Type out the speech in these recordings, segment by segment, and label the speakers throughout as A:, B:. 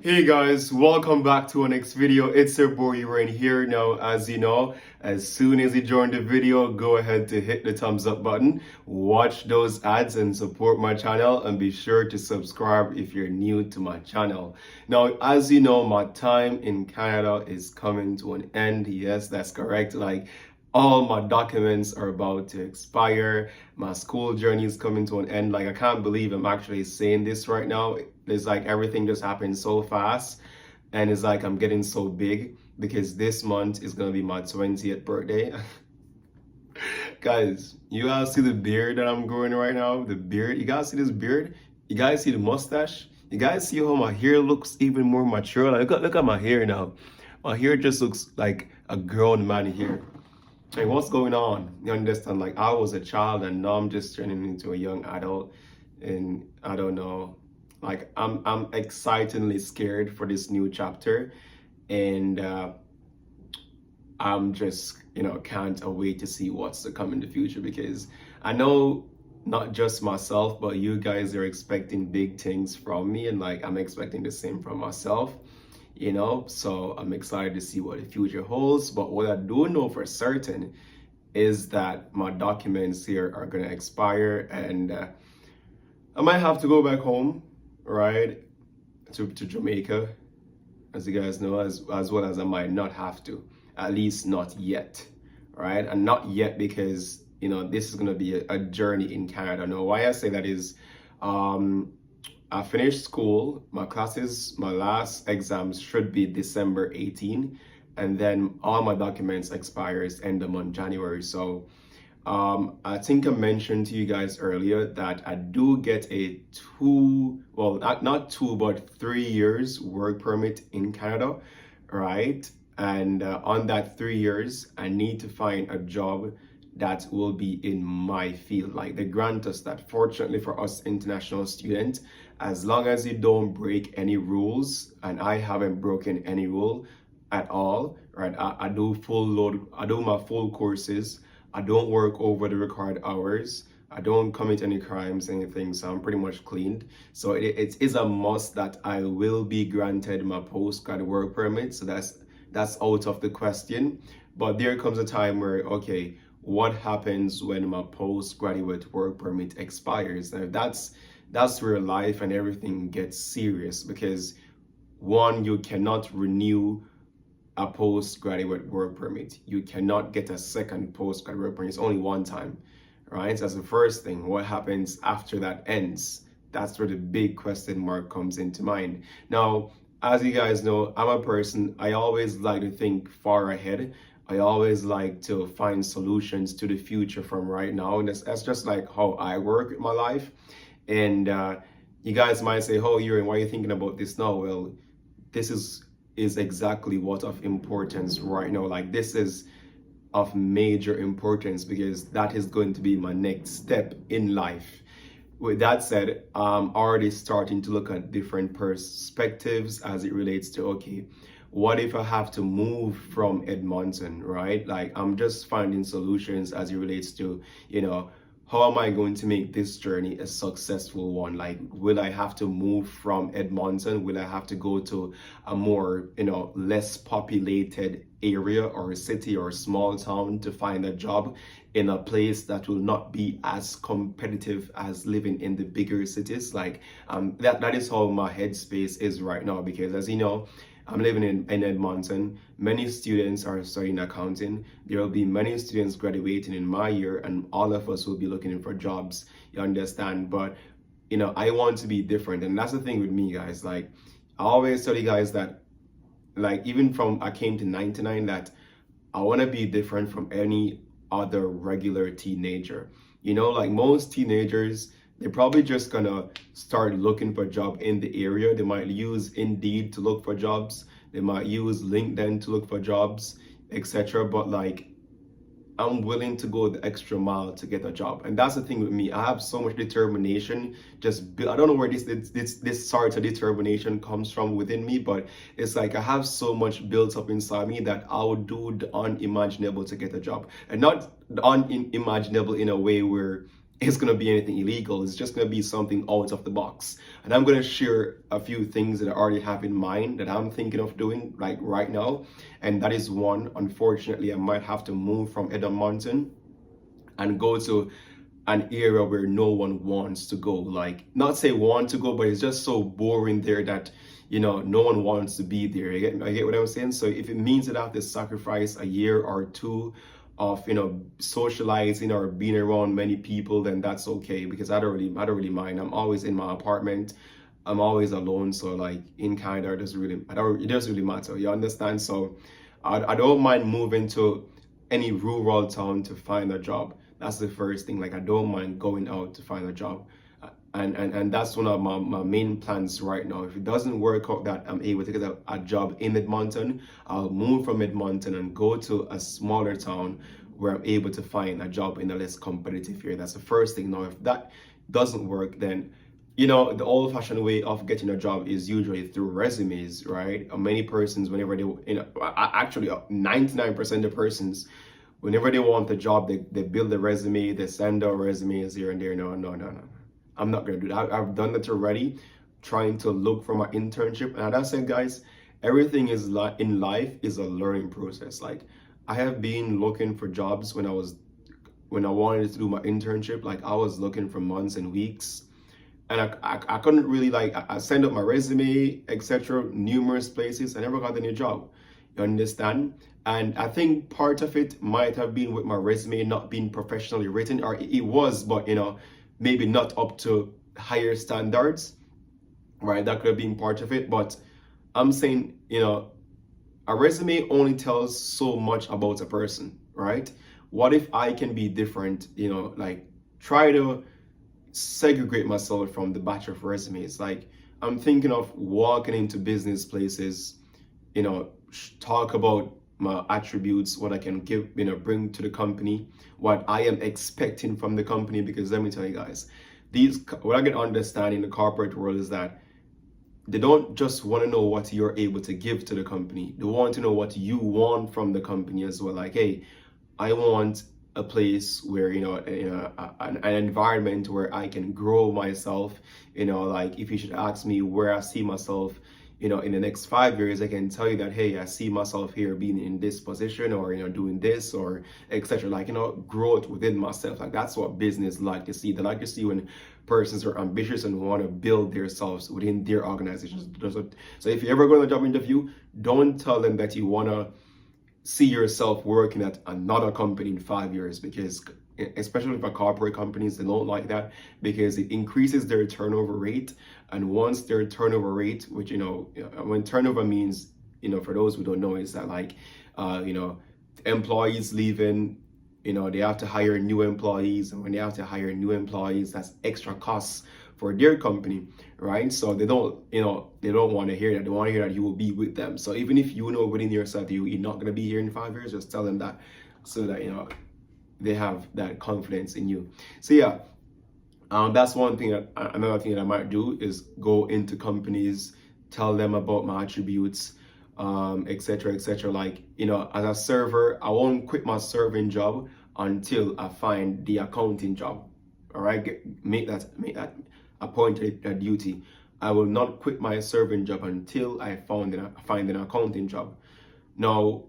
A: Hey guys, welcome back to our next video. It's your boy Rain here. Now, as you know, as soon as you join the video, go ahead to hit the thumbs up button, watch those ads and support my channel, and be sure to subscribe if you're new to my channel. Now, as you know, my time in Canada is coming to an end. Yes, that's correct. All my documents are about to expire. My school journey is coming to an end. I can't believe I'm actually saying this right now. It's like everything just happened so fast. And it's like I'm getting so big because this month is going to be my 20th birthday. Guys, you guys see the beard that I'm growing right now? The beard. You guys see this beard? You guys see the mustache? You guys see how my hair looks even more mature? Look at my hair now. My hair just looks like a grown man hair. Like, what's going on? You understand? Like, I was a child and now I'm just turning into a young adult, and I don't know. Like, I'm excitedly scared for this new chapter, and I'm just, can't wait to see what's to come in the future, because I know not just myself, but you guys are expecting big things from me, and like, I'm expecting the same from myself. So I'm excited to see what the future holds. But what I do know for certain is that my documents here are going to expire, and I might have to go back home, right, to Jamaica, as you guys know, as well as I might not have to, at least not yet, right? And not yet because, this is going to be a journey in Canada. Now, why I say that is, I finished school, my classes, my last exams should be December 18, and then all my documents expires end of month January. So I think I mentioned to you guys earlier that I do get a not 2, but 3 years work permit in Canada, right? And on that 3 years, I need to find a job that will be in my field. Like, they grant us that. Fortunately for us international students, as long as you don't break any rules, and I haven't broken any rule at all, right? I do full load, I do my full courses, I don't work over the required hours, I don't commit any crimes, anything, so I'm pretty much cleaned. So it is a must that I will be granted my postgrad work permit. So that's out of the question. But there comes a time where, okay, what happens when my postgraduate work permit expires? Now that's where life and everything gets serious, because one, you cannot renew a postgraduate work permit. You cannot get a second postgraduate work permit. It's only one time, right? So that's the first thing. What happens after that ends? That's where the big question mark comes into mind. Now, as you guys know, I'm a person, I always like to think far ahead. I always like to find solutions to the future from right now. And that's just like how I work with my life. And you guys might say, oh, Yuri, why are you thinking about this now? Well, this is exactly what of importance right now. Like, this is of major importance, because that is going to be my next step in life. With that said, I'm already starting to look at different perspectives as it relates to, okay, what if I have to move from Edmonton, right? Like, I'm just finding solutions as it relates to, how am I going to make this journey a successful one? Like, will I have to move from Edmonton? Will I have to go to a more, less populated area or a city or a small town to find a job in a place that will not be as competitive as living in the bigger cities? Like, that is how my headspace is right now, because as you know, I'm living in Edmonton. Many students are studying accounting. There will be many students graduating in my year, and all of us will be looking for jobs. You understand? But, I want to be different. And that's the thing with me, guys. Like, I always tell you guys that, like, even from I came to 99, that I want to be different from any other regular teenager. Like most teenagers, they're probably just gonna start looking for a job in the area. They might use Indeed to look for jobs. They might use LinkedIn to look for jobs, etc. But like, I'm willing to go the extra mile to get a job. And that's the thing with me. I have so much determination. I don't know where this sort of determination comes from within me, but it's like I have so much built up inside me that I would do the unimaginable to get a job. And not unimaginable in a way where it's going to be anything illegal. It's just going to be something out of the box. And I'm going to share a few things that I already have in mind that I'm thinking of doing like right now. And that is one, unfortunately, I might have to move from Edmonton and go to an area where no one wants to go. Like, not say want to go, but it's just so boring there that, you know, no one wants to be there. I get what I'm saying? So if it means that I have to sacrifice a year or two of, you know, socializing or being around many people, then that's okay, because I don't really mind. I'm always in my apartment. I'm always alone. So like in Canada, it doesn't really matter. You understand? So I don't mind moving to any rural town to find a job. That's the first thing. Like, I don't mind going out to find a job. And that's one of my main plans right now. If it doesn't work out that I'm able to get a job in Edmonton, I'll move from Edmonton and go to a smaller town where I'm able to find a job in a less competitive area. That's the first thing. Now, if that doesn't work, then, you know, the old-fashioned way of getting a job is usually through resumes, right? Many persons, whenever they, you know, actually 99% of persons, whenever they want a job, they build a resume, they send out resumes here and there. No. I'm not gonna do that. I've done that already, trying to look for my internship. And as I said, guys, everything is in life is a learning process. Like, I have been looking for jobs when I wanted to do my internship. Like, I was looking for months and weeks, and I couldn't really, like, I sent up my resume, etc., numerous places. I never got any job. You understand? And I think part of it might have been with my resume not being professionally written, or it was, but, you know, maybe not up to higher standards, right? That could have been part of it. But I'm saying, you know, a resume only tells so much about a person, right? What if I can be different, you know, like try to segregate myself from the batch of resumes. Like, I'm thinking of walking into business places, you know, talk about my attributes, what I can give, you know, bring to the company, what I am expecting from the company. Because let me tell you guys, what I can understand in the corporate world is that they don't just want to know what you're able to give to the company. They want to know what you want from the company as well. Like, hey, I want a place where, you know, an environment where I can grow myself. You know, like, if you should ask me where I see myself, you know, in the next 5 years, I can tell you that, hey, I see myself here being in this position, or, you know, doing this, or etc. Like, you know, growth within myself. Like, that's what business like to see. They like to see when persons are ambitious and want to build themselves within their organizations. So if you ever go on a job interview, don't tell them that you want to see yourself working at another company in 5 years, because especially for corporate companies, they don't like that, because it increases their turnover rate. And once their turnover rate, which, you know, when turnover means, you know, for those who don't know, is that, like, you know, employees leaving, you know, they have to hire new employees, and when they have to hire new employees, that's extra costs for their company, right? So they don't, you know, they don't want to hear that. They want to hear that you will be with them. So even if you know within yourself that you're not going to be here in 5 years, just tell them that, so that, you know, they have that confidence in you. So yeah, that's one thing. Another thing that I might do is go into companies, tell them about my attributes, etc., etc. Like, you know, as a server, I won't quit my serving job until I find the accounting job. All right, make that a point, a duty. I will not quit my serving job until I find an accounting job. Now,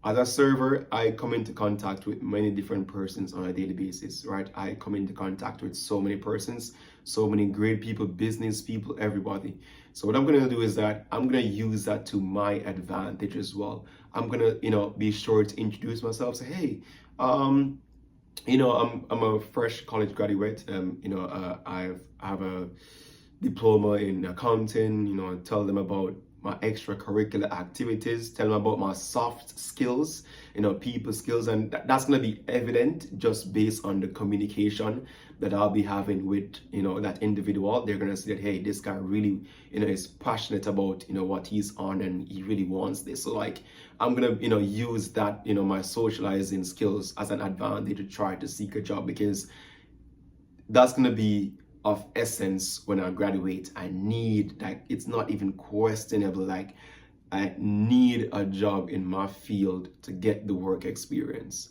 A: as a server, I come into contact with many different persons on a daily basis, right? I come into contact with so many persons, so many great people, business people, everybody. So what I'm gonna do is that I'm gonna use that to my advantage as well. I'm gonna, you know, be sure to introduce myself. Say, hey, you know, I'm a fresh college graduate. You know, I have a diploma in accounting. You know, tell them about my extracurricular activities, tell them about my soft skills, you know, people skills, and that's going to be evident just based on the communication that I'll be having with, you know, that individual. They're going to see that, hey, this guy really, you know, is passionate about, you know, what he's on, and he really wants this. So like, I'm going to, you know, use that, you know, my socializing skills as an advantage to try to seek a job, because that's going to be of essence when I graduate. I need, like, it's not even questionable, like, I need a job in my field to get the work experience.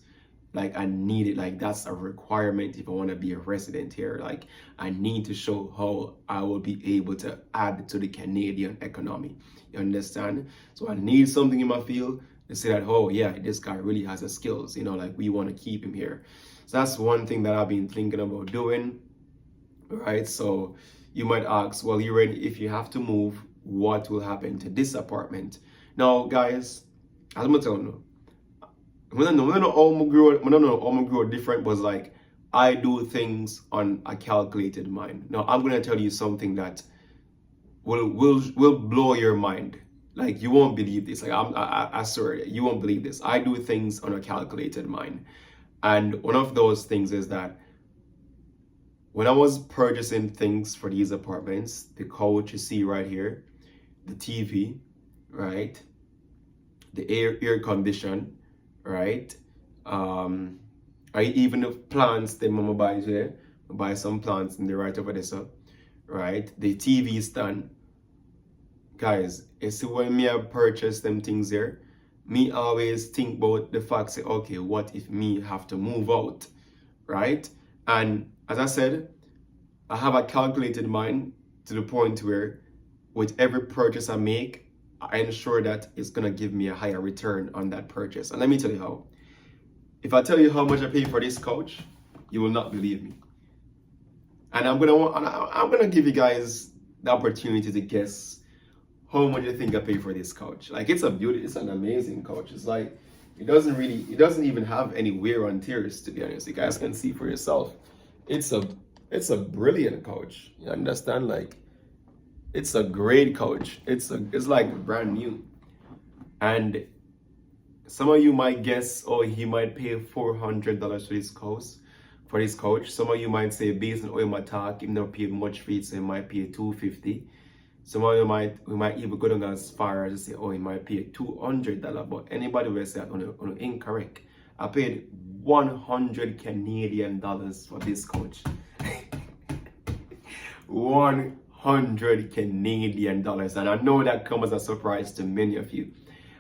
A: Like I need it. Like that's a requirement if I want to be a resident here. Like I need to show how I will be able to add to the Canadian economy. You understand? So I need something in my field to say that, oh yeah, this guy really has the skills. You know, like we want to keep him here. So that's one thing that I've been thinking about doing. Right? So you might ask, well, you ready? If you have to move, what will happen to this apartment? Now, guys, I'm gonna tell you. I don't know how I'm grow different, but like I do things on a calculated mind. Now I'm gonna tell you something that will blow your mind. Like you won't believe this. Like I swear you won't believe this. I do things on a calculated mind, and one of those things is that when I was purchasing things for these apartments, the couch you see right here, the TV, right, the air condition, right, I even the plants that mama buys there, buy some plants in the right over there, so right, the TV stand. Guys, you see when me I purchase them things there, me always think about the fact, say, okay, what if me have to move out, right? And as I said, I have a calculated mind to the point where with every purchase I make, I ensure that it's gonna give me a higher return on that purchase. And let me tell you how. If I tell you how much I pay for this couch, you will not believe me. And I'm gonna give you guys the opportunity to guess how much you think I pay for this couch. Like it's an amazing couch. It's like it doesn't even have any wear and tears, to be honest. You guys can see for yourself. It's a brilliant couch. You understand? Like it's a great couch. It's like brand new. And some of you might guess, oh, he might pay $400 for this couch. For this couch, some of you might say, based on how my talk, he never paid much for it, so he might pay $250. Some of you we might even go down as far as to say, oh, he might pay $200. But anybody will say that on incorrect. I paid 100 Canadian dollars for this couch. 100 Canadian dollars, and I know that comes as a surprise to many of you.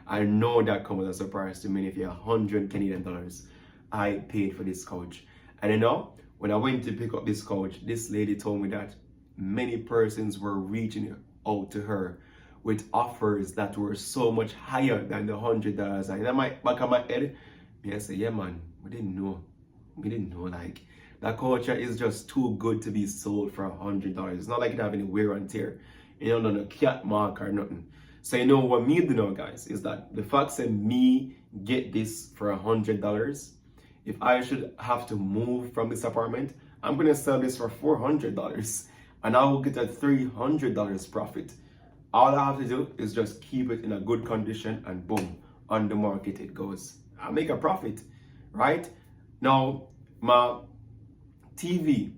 A: I know that comes as a surprise to many of you. 100 Canadian dollars I paid for this couch. And you know, when I went to pick up this couch, this lady told me that many persons were reaching out to her with offers that were so much higher than the $100. And in my back of my head, I say, yeah man, we didn't know. Like that couch is just too good to be sold for $100. It's not like it have any wear and tear. You know, no cat mark or nothing. So you know what me do know, guys, is that the fact that me get this for $100, if I should have to move from this apartment, I'm gonna sell this for $400 and I will get a $300 profit. All I have to do is just keep it in a good condition and boom, on the market it goes. I make a profit, right? Now, my TV,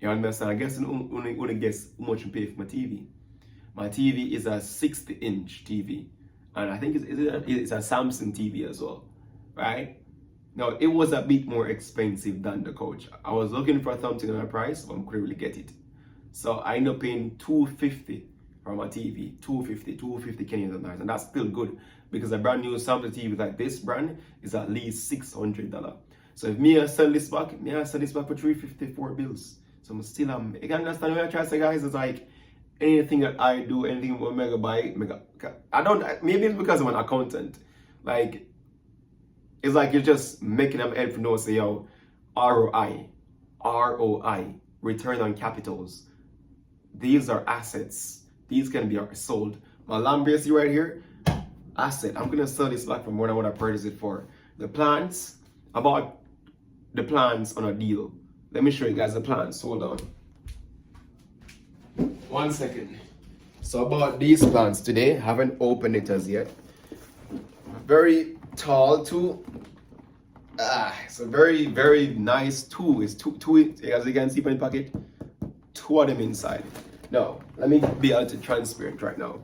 A: you understand? I guess you want to guess how much you pay for my TV. My TV is a 60-inch TV, and I think it's a Samsung TV as well, right? Now, it was a bit more expensive than the couch. I was looking for something on a price, but I couldn't really get it. So I ended up paying $250 for my TV, $250 Canadian dollars, and that's still good because a brand new Samsung TV like this brand is at least $600. So if me I sell this back for $354 bills. So I'm still you can understand what I try to say, guys. It's like anything that I do, anything with mega buy, I don't. Maybe it's because I'm an accountant. Like it's like you're just making them head for no say yo, ROI, return on capitals. These are assets. These can be sold. My land base right here, asset. I'm gonna sell this back for more than what I purchased it for. The plants, I bought the plants on a deal. Let me show you guys the plants. Hold on. 1 second. So I bought these plants today. Haven't opened it as yet. Very tall too. It's a very, very nice two. It's two as you can see from the packet. Two of them inside. Now, let me be transparent right now.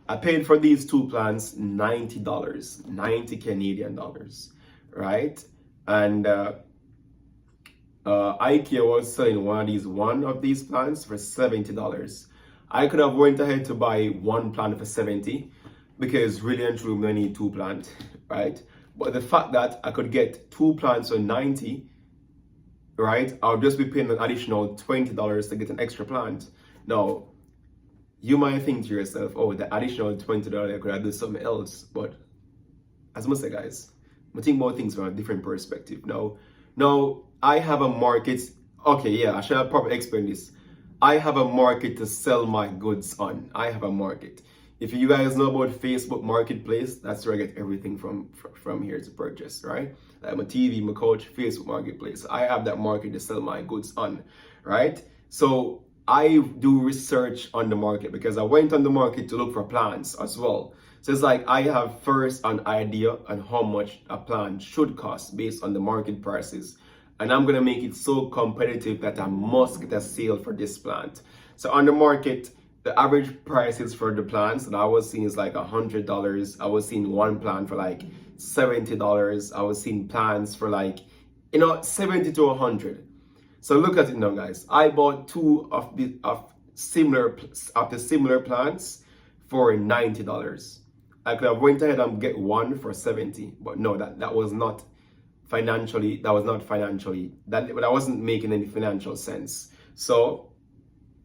A: I paid for these two plants $90, 90 Canadian dollars, right? And IKEA was selling one of these plants for $70. I could have went ahead to buy one plant for $70 because really and truly we need two plants, right? But the fact that I could get 2 plants for 90, right? I'll just be paying an additional $20 to get an extra plant. Now, you might think to yourself, oh, the additional $20, I could have done something else. But as I must say, guys, I think about things from a different perspective. Now, I have a market. Okay, yeah, I should have probably explained this. I have a market to sell my goods on. I have a market. If you guys know about Facebook Marketplace, that's where I get everything from here to purchase, right? Like my TV, my couch, Facebook Marketplace. I have that market to sell my goods on, right? So I do research on the market because I went on the market to look for plants as well. So it's like I have first an idea on how much a plant should cost based on the market prices. And I'm gonna make it so competitive that I must get a sale for this plant. So on the market, the average prices for the plants that I was seeing is like $100. I was seeing one plant for like $70. I was seeing plants for like, 70 to 100. So look at it now, guys. I bought two of the similar plants for $90. I could have went ahead and get one for 70, but no, that was not financially. That wasn't making any financial sense. So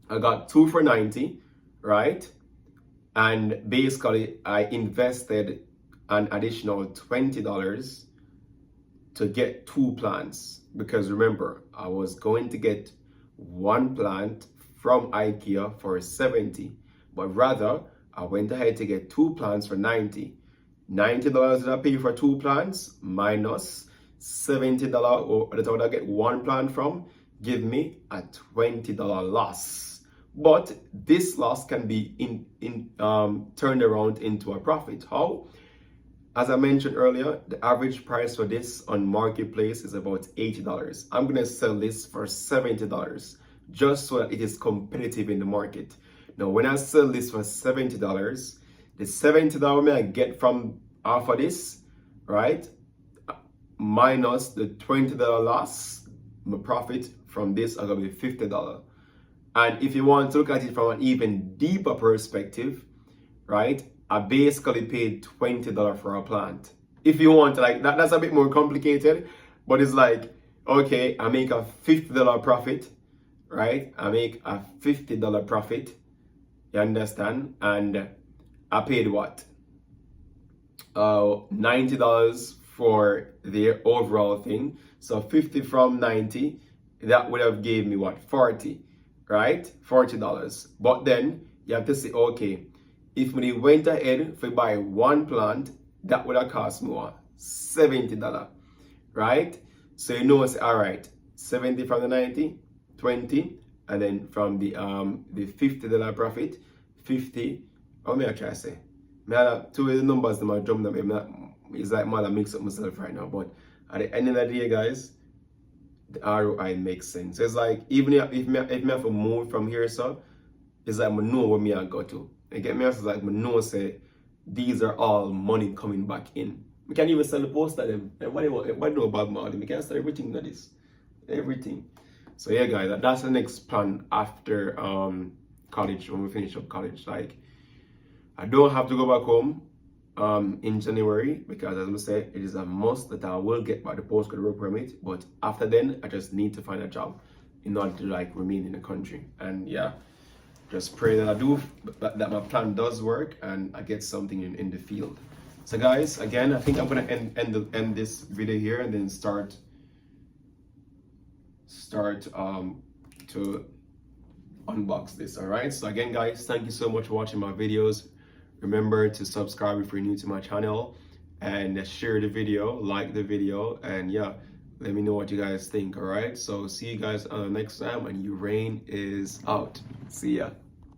A: I got two for 90, right? And basically, I invested an additional $20 to get 2 plants, because remember, I was going to get 1 plant from IKEA for 70, but rather I went ahead to get 2 plants for 90. $90 that I pay for 2 plants minus $70 that I would get 1 plant from, give me a $20 loss. But this loss can be turned around into a profit. How? As I mentioned earlier, the average price for this on Marketplace is about $80. I'm going to sell this for $70 just so that it is competitive in the market. Now, when I sell this for $70, the $70 I get from off of this, right, minus the $20 loss, my profit from this are going to be $50. And if you want to look at it from an even deeper perspective, right, I basically paid $20 for a plant. If you want, like that's a bit more complicated, but it's like, okay, I make a $50 profit, right? I make a $50 profit, you understand? And I paid what? $90 for the overall thing. So 50 from 90, that would have gave me what? 40, right? $40. But then you have to say, okay, if we went ahead to buy 1 plant, that would have cost me what? $70, right? So you know, it's all right, 70 from the 90, 20, and then from the $50 profit, 50. What may I try to say? Me have two of the numbers that I jump them. It's like I mix up myself right now. But at the end of the day, guys, the ROI makes sense. So it's like even if me have to move from here, so it's like I know where me I go to. You get me? It's like I know say these are all money coming back in. We can't even sell the post at them. And what do you know about Marty? We can sell everything that is. Everything. So yeah, guys, that's the next plan after college, when we finish up college. Like, I don't have to go back home in January, because as I said, it is a must that I will get by the postgrad work permit. But after then, I just need to find a job in order to like remain in the country. And yeah, just pray that I do, that my plan does work and I get something in the field. So guys, again, I think I'm gonna end this video here and then start to unbox this. All right, so again, guys, thank you so much for watching my videos. Remember to subscribe if you're new to my channel, and share the video, like the video, and yeah, let me know what you guys think. All right, so see you guys next time, and your reign is out. See ya.